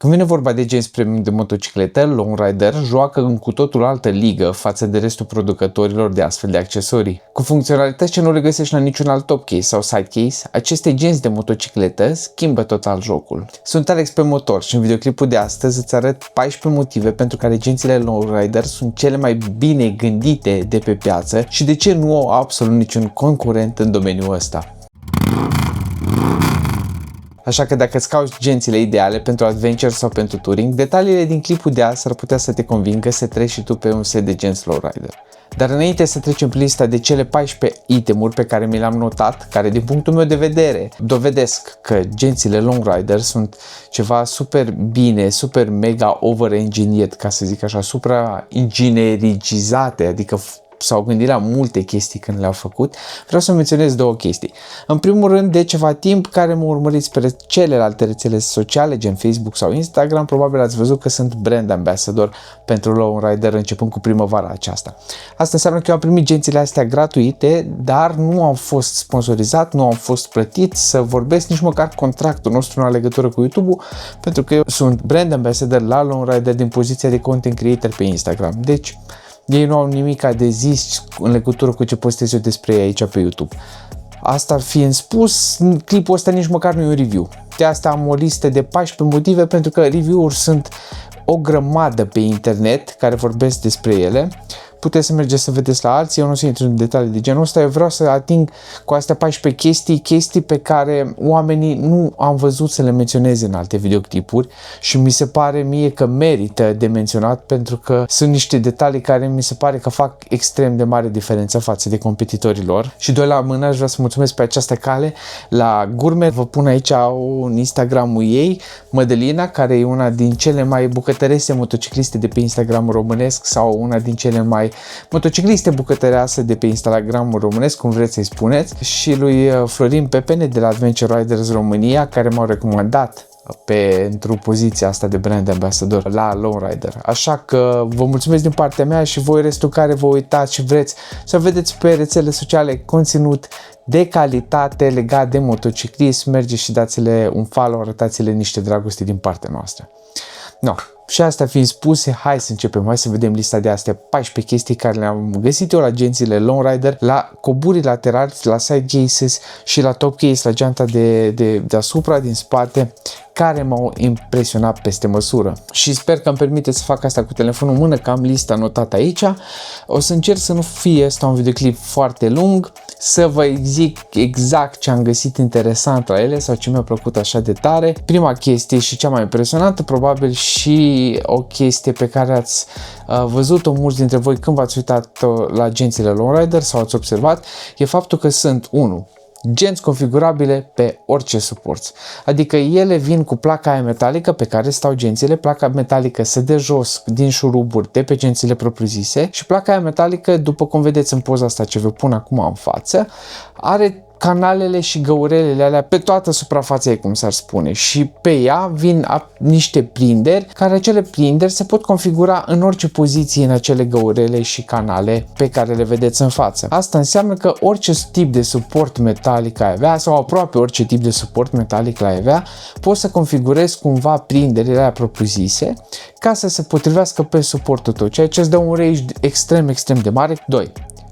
Când vine vorba de genți premium de motocicletă, Lowrider joacă în cu totul altă ligă față de restul producătorilor de astfel de accesorii. Cu funcționalități ce nu le găsești la niciun alt top case sau side case, aceste genți de motocicletă schimbă total jocul. Sunt Alex pe motor și în videoclipul de astăzi îți arăt 14 motive pentru care gențile Lowrider sunt cele mai bine gândite de pe piață și de ce nu au absolut niciun concurent în domeniul ăsta. Așa că dacă îți cauți gențile ideale pentru adventure sau pentru touring, detaliile din clipul de azi ar putea să te convingă să treci și tu pe un set de genți Lowrider. Dar înainte să trecem pe lista de cele 14 itemuri pe care mi le-am notat, care din punctul meu de vedere dovedesc că gențile Lowrider sunt ceva super bine, super mega over-engineered, ca să zic așa, supra-inginericizate, adică s-au gândit la multe chestii când le-au făcut, vreau să menționez două chestii. În primul rând, de ceva timp care mă urmăriți pe celelalte rețele sociale, gen Facebook sau Instagram, probabil ați văzut că sunt brand ambassador pentru Lowrider începând cu primăvara aceasta. Asta înseamnă că eu am primit gențile astea gratuite, dar nu am fost sponsorizat, nu am fost plătit să vorbesc, nici măcar contractul nostru nu are legătură cu YouTube-ul, pentru că eu sunt brand ambassador la Lowrider din poziția de content creator pe Instagram. Deci, ei nu au nimic de zis în legătură cu ce postez eu despre ei aici pe YouTube. Asta fiind spus, clipul ăsta nici măcar nu e un review. De asta am o listă de 14 motive pentru că review-uri sunt o grămadă pe internet care vorbesc despre ele. Puteți să mergeți să vedeți la alții, eu nu o să intru în detalii de genul ăsta, eu vreau să ating cu astea 14 chestii pe care oamenii nu am văzut să le menționeze în alte videoclipuri și mi se pare mie că merită de menționat pentru că sunt niște detalii care mi se pare că fac extrem de mare diferență față de competitorii lor. Și doi la mână aș vrea să mulțumesc pe această cale la Gourmet, vă pun aici un Instagramul ei, Mădălina, care e una din cele mai bucătărețe motocicliste de pe Instagramul românesc sau una din cele mai motocicliste bucătăreasă de pe Instagramul românesc, cum vreți să-i spuneți, și lui Florin Pepene de la Adventure Riders România, care m-au recomandat pentru poziția asta de brand ambassador la Lowrider. Așa că vă mulțumesc din partea mea și voi restul care vă uitați și vreți să vedeți pe rețele sociale conținut de calitate legat de motociclism, mergeți și dați-le un follow, arătați-le niște dragoste din partea noastră. No. Și asta fiind spuse, hai să începem, hai să vedem lista de astea 14 chestii care le-am găsit eu la gențile Lowrider, la coburii laterali, la side cases și la top case, la geanta de deasupra, din spate, care m-au impresionat peste măsură. Și sper că îmi permite să fac asta cu telefonul în mână, că am lista notată aici. O să încerc să nu fie ăsta un videoclip foarte lung, să vă zic exact ce am găsit interesant la ele sau ce mi-a plăcut așa de tare. Prima chestie și cea mai impresionantă, probabil și o chestie pe care ați văzut-o mulți dintre voi când v-ați uitat la gențile Lowrider sau ați observat, e faptul că sunt 1. Genți configurabile pe orice suport. Adică ele vin cu placa aia metalică pe care stau gențile, placa metalică se dă jos din șuruburi de pe gențile propriu-zise și placa aia metalică, după cum vedeți în poza asta ce vă pun acum în față, are canalele și găurelele alea pe toată suprafața ei, cum s-ar spune, și pe ea vin niște prinderi, care acele prinderi se pot configura în orice poziție în acele găurele și canale pe care le vedeți în față. Asta înseamnă că orice tip de suport metalic ai avea sau aproape orice tip de suport metalic ai avea, poți să configurezi cumva prinderile alea propriu-zise ca să se potrivească pe suportul tău, ceea ce îți dă un range extrem de mare. 2.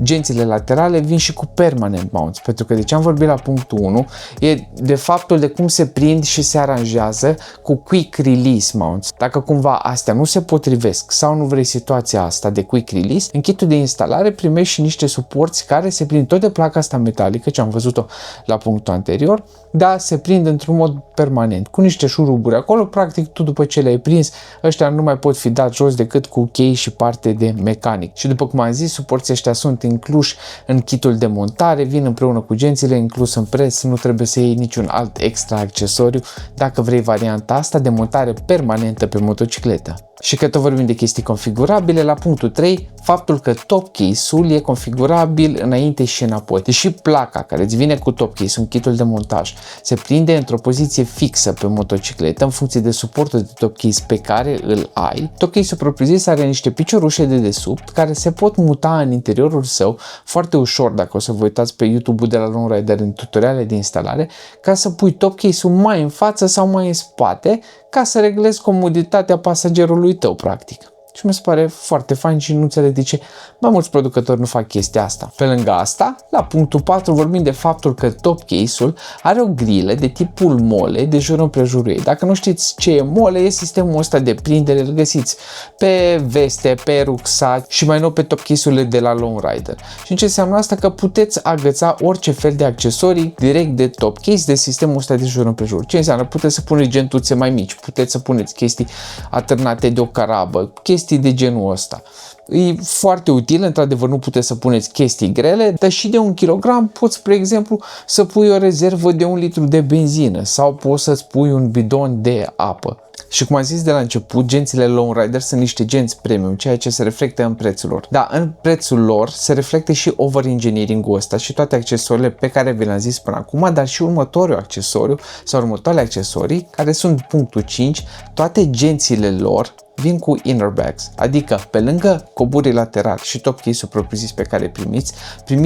Gențile laterale vin și cu permanent mounts, pentru că de ce am vorbit la punctul 1 e de faptul de cum se prind și se aranjează cu quick release mounts. Dacă cumva astea nu se potrivesc sau nu vrei situația asta de quick release, în kitul de instalare primești și niște suporți care se prind tot de placa asta metalică, ce am văzut-o la punctul anterior, dar se prind într-un mod permanent, cu niște șuruburi acolo. Practic tu după ce le-ai prins, ăștia nu mai pot fi dat jos decât cu chei și parte de mecanic. Și după cum am zis, suporții ăștia sunt incluși în kitul de montare, vin împreună cu gențile, inclus în preț, nu trebuie să iei niciun alt extra accesoriu dacă vrei varianta asta de montare permanentă pe motocicletă. Și că tot vorbim de chestii configurabile, la punctul 3, faptul că top case-ul e configurabil înainte și înapoi. Deși placa care îți vine cu top case, un kitul de montaj, se prinde într-o poziție fixă pe motocicletă în funcție de suportul de top case pe care îl ai, top case-ul propriu-zis are niște piciorușe de desubt care se pot muta în interiorul său, foarte ușor dacă o să vă uitați pe YouTube-ul de la Lone Rider în tutoriale de instalare, ca să pui top case-ul mai în față sau mai în spate, ca să reglezi comoditatea pasagerului tău, practic. Și mi se pare foarte fain și nu înțeleg de ce mai mulți producători nu fac chestia asta. Pe lângă asta, la punctul 4 vorbim de faptul că top case-ul are o grilă de tipul mole de jur împrejurul ei. Dacă nu știți ce e mole, e sistemul ăsta de prindere, îl găsiți pe veste, pe rucsac și mai nou pe top case-urile de la Lone Rider. Și în ce înseamnă asta? Că puteți agăța orice fel de accesorii direct de top case, de sistemul ăsta de jur împrejur. Ce înseamnă? Puteți să puneți gentuțe mai mici, puteți să puneți chestii atârnate de o carabă, chestii de genul ăsta. E foarte util, într-adevăr nu puteți să puneți chestii grele, dar și de 1 kg poți, spre exemplu, să pui o rezervă de 1 litru de benzină sau poți să-ți pui un bidon de apă. Și cum am zis de la început, gențile Lone Rider sunt niște genți premium, ceea ce se reflectă în prețul lor. Da, în prețul lor se reflectă și over-engineering-ul ăsta și toate accesoriile pe care vi le-am zis până acum, dar și următorul accesoriu sau următoarele accesorii, care sunt punctul 5, toate gențile lor vin cu inner bags, adică pe lângă coburii laterali și top case-ul propriu-zis pe care primiți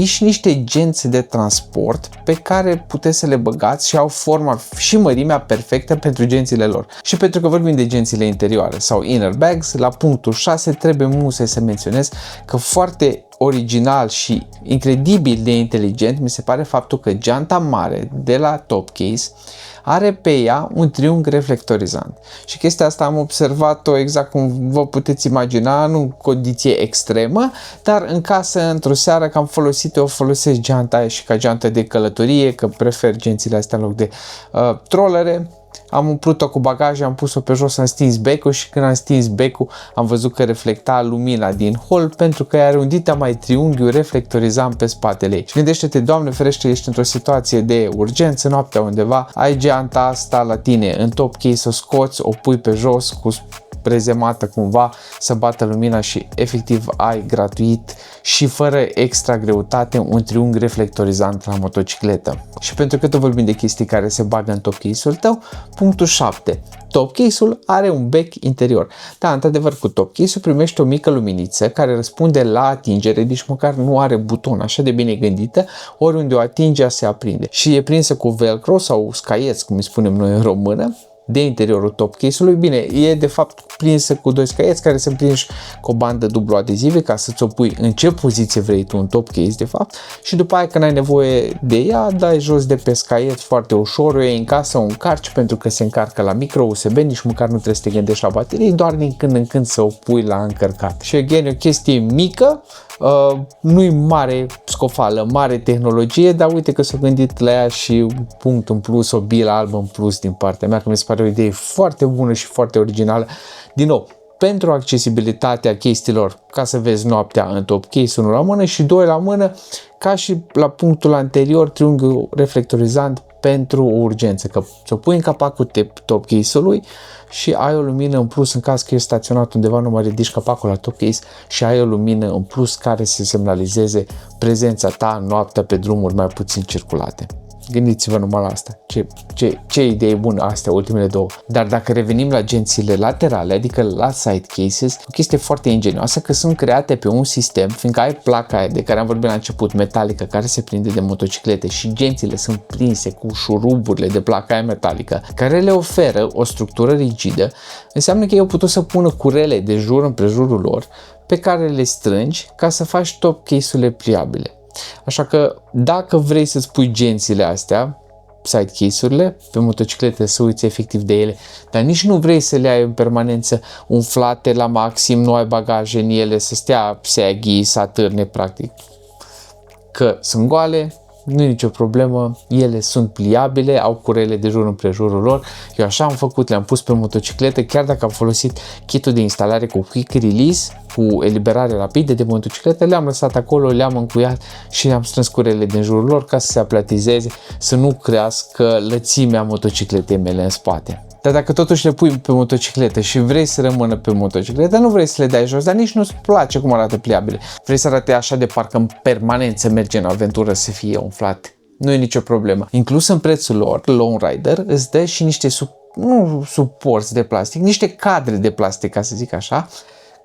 și niște genți de transport pe care puteți să le băgați și au forma și mărimea perfectă pentru gențile lor. Și pentru că vorbim de gențile interioare sau inner bags, la punctul 6 trebuie musai să menționez că foarte original și incredibil de inteligent mi se pare faptul că geanta mare de la top case are pe ea un triunghi reflectorizant. Și chestia asta am observat-o exact cum vă puteți imagina, nu în condiție extremă, dar în casă, într-o seară, că am folosit-o, folosesc geanta aia și ca geantă de călătorie, că prefer gențile astea în loc de trollere. Am umplut-o cu bagaje, am pus-o pe jos, am stins becul și când am stins becul am văzut că reflecta lumina din hol pentru că are un dita mai triunghiul reflectorizant pe spatele ei. Și gândește-te, Doamne ferește, ești într-o situație de urgență, noaptea undeva, ai geanta asta la tine în top case, o scoți, o pui pe jos cu prezemată cumva să bată lumina și efectiv ai gratuit și fără extra greutate un triunghi reflectorizant la motocicletă. Și pentru că tot vorbim de chestii care se bagă în top case-ul tău, punctul 7. Top case-ul are un bec interior. Da, într-adevăr, cu top case-ul primești o mică luminiță care răspunde la atingere, deci măcar nu are buton așa de bine gândită, oriunde o atinge se aprinde. Și e prinsă cu velcro sau scaieți, cum îi spunem noi în română, de interiorul top case-ului. Bine, e de fapt prinsă cu 2 scaieți care sunt prinși cu o bandă dublu adezive ca să-ți o pui în ce poziție vrei tu în top case de fapt și după aia când ai nevoie de ea, dai jos de pe scaiet foarte ușor, o iei în casă, o încarci pentru că se încarcă la micro USB, nici măcar nu trebuie să te gândești la baterie, doar din când în când să o pui la încărcat. Și again, e o chestie mică, nu-i mare scofală, mare tehnologie, dar uite că s-a gândit la ea și un punct în plus, o bilă albă în plus din partea mea, că mi se pare o idee foarte bună și foarte originală. Din nou, pentru accesibilitatea chestiilor, ca să vezi noaptea în top case, 1 la mână și 2 la mână, ca și la punctul anterior, triunghiul reflectorizant pentru o urgență, că ți-o pui în capacul top case-ului și ai o lumină în plus în caz că e staționat undeva, nu mai ridici capacul la top case și ai o lumină în plus care să semnalizeze prezența ta noaptea pe drumuri mai puțin circulate. Gândiți-vă numai la asta. Ce idei bună astea, ultimele două. Dar dacă revenim la gențile laterale, adică la side cases, o chestie foarte ingenioasă că sunt create pe un sistem, fiindcă ai placa aia de care am vorbit la început, metalică, care se prinde de motociclete și gențile sunt prinse cu șuruburile de placa aia metalică, care le oferă o structură rigidă, înseamnă că ei au putut să pună curele de jur împrejurul lor pe care le strângi ca să faci top case-urile pliabile. Așa că dacă vrei să-ți pui gențile astea, side case-urile, pe motociclete să uiți efectiv de ele, dar nici nu vrei să le ai în permanență umflate la maxim, nu ai bagaje în ele, să stea saggy, să atârne practic, că sunt goale, nu e nicio problemă, ele sunt pliabile, au curele de jur împrejurul lor. Eu așa am făcut, le-am pus pe motocicletă, chiar dacă am folosit kitul de instalare cu quick release, cu eliberare rapidă de motocicletă, le-am lăsat acolo, le-am încuiat și le-am strâns curele din jurul lor ca să se aplatizeze, să nu crească lățimea motocicletei mele în spate. Dar dacă totuși le pui pe motocicletă și vrei să rămână pe motocicletă, nu vrei să le dai jos, dar nici nu-ți place cum arată pliabile. Vrei să arate așa de parcă în permanență merge în aventură să fie umflat. Nu e nicio problemă. Inclus în prețul lor, Lone Rider îți dă și niște suporți de plastic, niște cadre de plastic, ca să zic așa,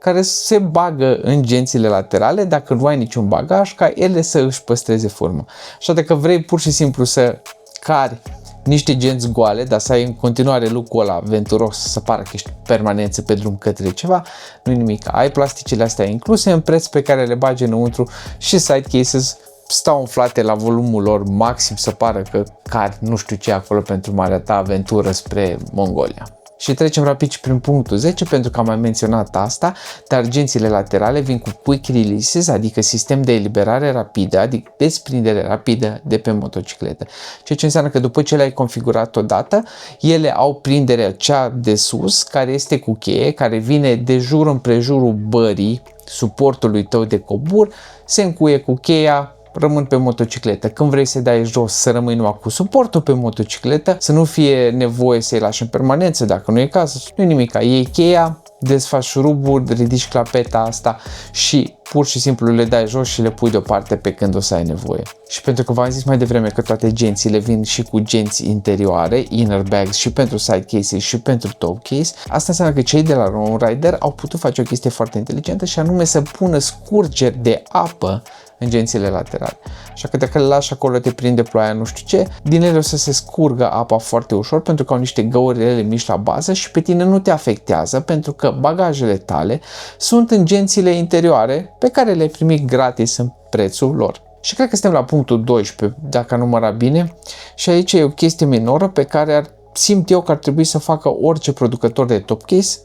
care se bagă în gențile laterale dacă nu ai niciun bagaj, ca ele să își păstreze formă. Așa dacă vrei pur și simplu să cari niște genți goale, dar să ai în continuare look-ul ăla aventuros, să pară că ești permanent pe drum către ceva, nu-i nimic. Ai plasticele astea incluse în preț pe care le bagi înăuntru și side cases stau umflate la volumul lor maxim să pară că cari nu știu ce acolo pentru marea ta aventură spre Mongolia. Și trecem rapid și prin punctul 10, pentru că am mai menționat asta, dar gențile laterale vin cu quick releases, adică sistem de eliberare rapidă, adică desprindere rapidă de pe motocicletă. Ceea ce înseamnă că după ce le-ai configurat odată, ele au prinderea cea de sus, care este cu cheie, care vine de jur împrejurul bării, suportului tău de cobur, se încuie cu cheia, rămân pe motocicletă. Când vrei să dai jos, să rămâi numai cu suportul pe motocicletă, să nu fie nevoie să-i lași în permanență, dacă nu e cazul, nu e nimic. Iei cheia, desfaci șurubul, ridici clapeta asta și pur și simplu le dai jos și le pui deoparte pe când o să ai nevoie. Și pentru că v-am zis mai devreme că toate gențile vin și cu genți interioare, inner bags și pentru side cases și pentru top case, asta înseamnă că cei de la Lone Rider au putut face o chestie foarte inteligentă și anume să pună scurgeri de apă în gențile laterale. Așa că dacă le lași acolo, te prinde ploaia, nu știu ce, din ele o să se scurgă apa foarte ușor pentru că au niște găurile mici la bază și pe tine nu te afectează pentru că bagajele tale sunt în gențile interioare pe care le-ai primit gratis în prețul lor. Și cred că suntem la punctul 12, dacă am numărat bine, și aici e o chestie minoră pe care simt eu că ar trebui să facă orice producător de top case,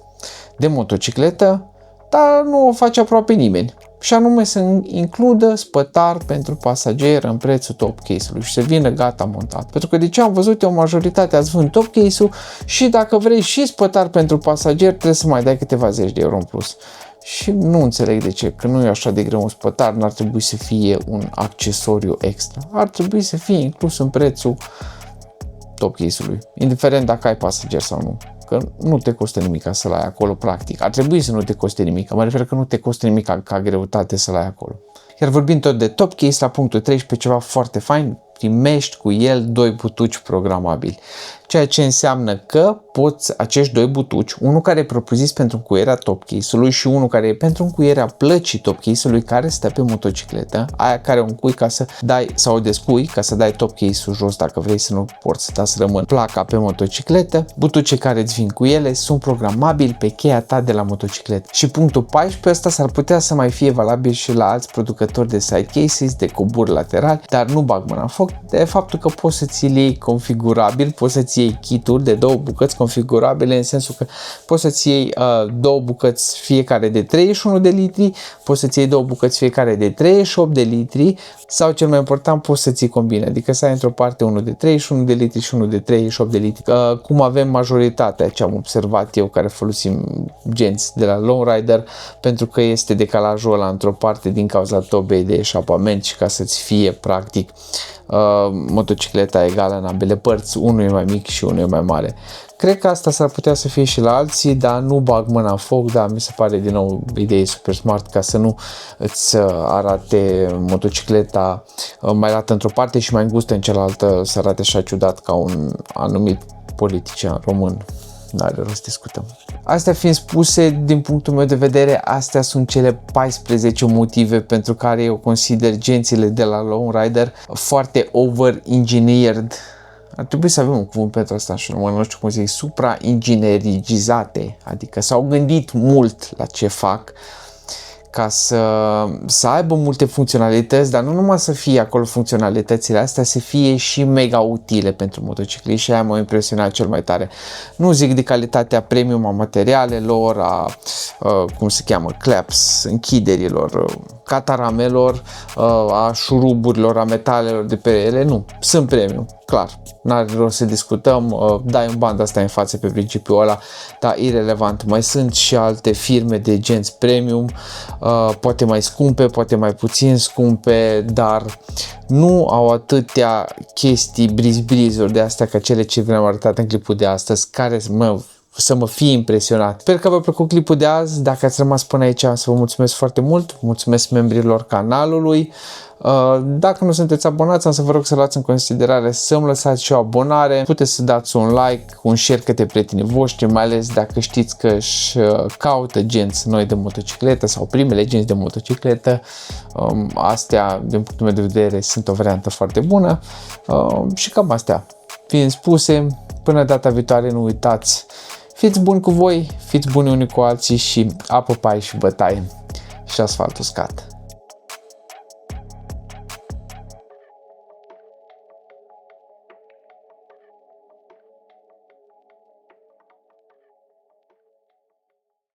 de motocicletă, dar nu o face aproape nimeni. Și anume să includă spătar pentru pasager în prețul top case-ului și să vină gata montat. Pentru că de ce am văzut eu, majoritatea îți vând top case-ul și dacă vrei și spătar pentru pasager trebuie să mai dai câteva zeci de euro în plus. Și nu înțeleg de ce, că nu e așa de greu un spătar, n-ar trebui să fie un accesoriu extra. Ar trebui să fie inclus în prețul top case-ului, indiferent dacă ai pasager sau nu. Că nu te costă nimic să-l ai acolo, practic. Ar trebui să nu te coste nimic, mă refer că nu te costă nimic ca greutate să-l ai acolo. Iar vorbind tot de top case, la punctul 13, ceva foarte fain, primești cu el 2 butuci programabili. Ceea ce înseamnă că poți acești 2 butuci, unul care e propriu-zis pentru încuierea top case-ului și unul care e pentru încuierea plăcii top case-ului care stă pe motocicletă, aia care o încui ca să dai sau o descui ca să dai top case-ul jos dacă vrei să nu porți să rămân placa pe motocicletă. Butucii care îți vin cu ele sunt programabili pe cheia ta de la motocicletă. Și punctul 14, ăsta s-ar putea să mai fie valabil și la alți producători de side cases, de coburi laterali, dar nu bag mâna în foc de faptul că poți să ți-l iei configurabil, poți să-ți iei kituri de 2 bucăți configurabile, în sensul că poți să-ți iei 2 bucăți fiecare de 31 de litri, poți să-ți iei 2 bucăți fiecare de 38 de litri sau, cel mai important, poți să ții combine, adică să ai într-o parte unul de 31 de litri și unul de 38 de litri, cum avem majoritatea, ce am observat eu, care folosim genți de la Lone Rider, pentru că este decalajul ăla într-o parte din cauza tobei de eșapament și ca să-ți fie practic motocicleta egală în ambele părți, unul e mai mic și unul e mai mare. Cred că asta s-ar putea să fie și la alții, dar nu bag mâna în foc, dar mi se pare din nou idee super smart ca să nu îți arate motocicleta mai lată într-o parte și mai îngustă în cealaltă, să arate așa ciudat ca un anumit politician român. N-are rost să discutăm. Astea fiind spuse, din punctul meu de vedere, astea sunt cele 14 motive pentru care eu consider gențile de la Lone Rider foarte over-engineered. Ar trebui să avem un cuvânt pentru asta și nu știu cum zic, supra-inginerigizate, adică s-au gândit mult la ce fac ca să aibă multe funcționalități, dar nu numai să fie acolo funcționalitățile astea, să fie și mega utile pentru motocicliști și aia m-a impresionat cel mai tare. Nu zic de calitatea premium a materialelor, cum se cheamă, claps, închiderilor, cataramelor, a șuruburilor, a metalelor de pe ele, nu, sunt premium, clar. N-are rost să discutăm, dai un band asta în față pe principiul ăla, dar irelevant. Mai sunt și alte firme de genți premium, poate mai scumpe, poate mai puțin scumpe, dar nu au atâtea chestii briz-brizuri de astea ca cele ce v-am arătat în clipul de astăzi, care să mă fie impresionat. Sper că v-a plăcut clipul de azi. Dacă ați rămas până aici, să vă mulțumesc foarte mult. Mulțumesc membrilor canalului. Dacă nu sunteți abonați, am să vă rog să luați în considerare să-mi lăsați și o abonare. Puteți să dați un like, un share către prietenii voștri, mai ales dacă știți că își caută genți noi de motocicletă sau primele genți de motocicletă. Astea, din punctul meu de vedere, sunt o variantă foarte bună. Și cam astea fiind spuse, până data viitoare nu uitați, fiți buni cu voi, fiți buni unii cu alții și apă pai și bătaie și asfalt uscat.